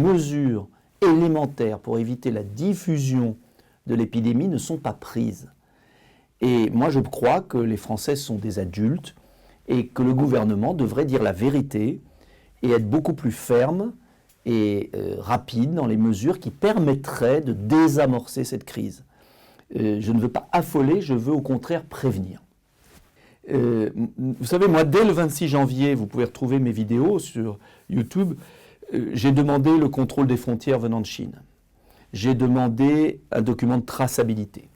mesures élémentaires pour éviter la diffusion de l'épidémie ne sont pas prises. Et moi, je crois que les Français sont des adultes et que le gouvernement devrait dire la vérité et être beaucoup plus ferme et rapide dans les mesures qui permettraient de désamorcer cette crise. Je ne veux pas affoler, je veux au contraire prévenir. Vous savez, moi, dès le 26 janvier, vous pouvez retrouver mes vidéos sur YouTube, j'ai demandé le contrôle des frontières venant de Chine. J'ai demandé un document de traçabilité.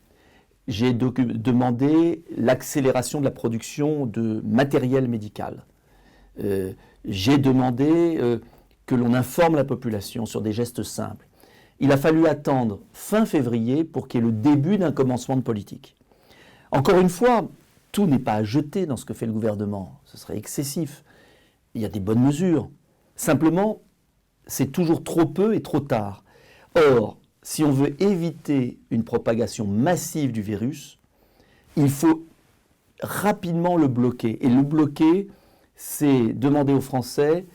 J'ai demandé l'accélération de la production de matériel médical. J'ai demandé que l'on informe la population sur des gestes simples. Il a fallu attendre fin février pour qu'il y ait le début d'un commencement de politique. Encore une fois, tout n'est pas à jeter dans ce que fait le gouvernement. Ce serait excessif. Il y a des bonnes mesures. Simplement, c'est toujours trop peu et trop tard. Or, si on veut éviter une propagation massive du virus, il faut rapidement le bloquer. Et le bloquer, c'est demander aux Français,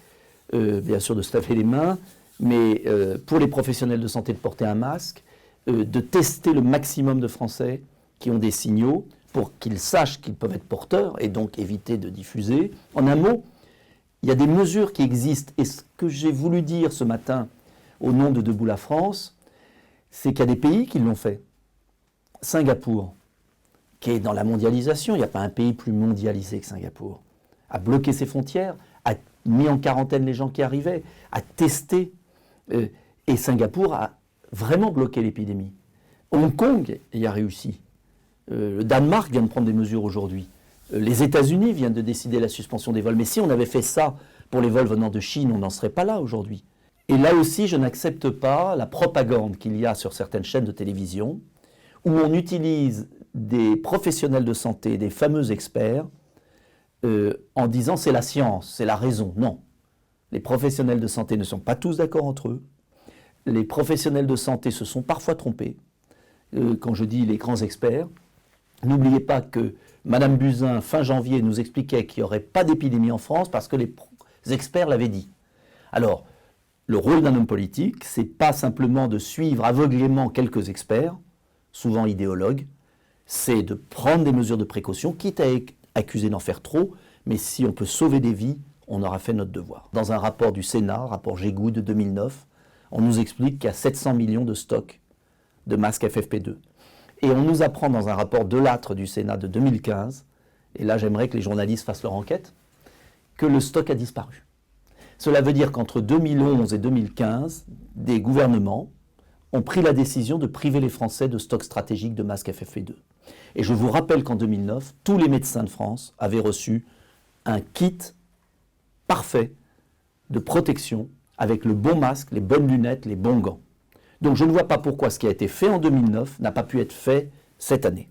bien sûr de se laver les mains, mais pour les professionnels de santé de porter un masque, de tester le maximum de Français qui ont des signaux pour qu'ils sachent qu'ils peuvent être porteurs et donc éviter de diffuser. En un mot, il y a des mesures qui existent. Et ce que j'ai voulu dire ce matin au nom de Debout la France, c'est qu'il y a des pays qui l'ont fait. Singapour, qui est dans la mondialisation, il n'y a pas un pays plus mondialisé que Singapour, a bloqué ses frontières, a mis en quarantaine les gens qui arrivaient, a testé. Et Singapour a vraiment bloqué l'épidémie. Hong Kong y a réussi. Le Danemark vient de prendre des mesures aujourd'hui. Les États-Unis viennent de décider la suspension des vols. Mais si on avait fait ça pour les vols venant de Chine, on n'en serait pas là aujourd'hui. Et là aussi, je n'accepte pas la propagande qu'il y a sur certaines chaînes de télévision, où on utilise des professionnels de santé, des fameux experts, en disant c'est la science, c'est la raison. Non. Les professionnels de santé ne sont pas tous d'accord entre eux. Les professionnels de santé se sont parfois trompés. Quand je dis les grands experts, n'oubliez pas que Mme Buzyn, fin janvier, nous expliquait qu'il n'y aurait pas d'épidémie en France parce que les experts l'avaient dit. Alors, le rôle d'un homme politique, c'est pas simplement de suivre aveuglément quelques experts, souvent idéologues, c'est de prendre des mesures de précaution, quitte à accuser d'en faire trop, mais si on peut sauver des vies, on aura fait notre devoir. Dans un rapport du Sénat, rapport Gégou de 2009, on nous explique qu'il y a 700 millions de stocks de masques FFP2. Et on nous apprend dans un rapport de l'âtre du Sénat de 2015, et là j'aimerais que les journalistes fassent leur enquête, que le stock a disparu. Cela veut dire qu'entre 2011 et 2015, des gouvernements ont pris la décision de priver les Français de stocks stratégiques de masques FFP2. Et je vous rappelle qu'en 2009, tous les médecins de France avaient reçu un kit parfait de protection avec le bon masque, les bonnes lunettes, les bons gants. Donc je ne vois pas pourquoi ce qui a été fait en 2009 n'a pas pu être fait cette année.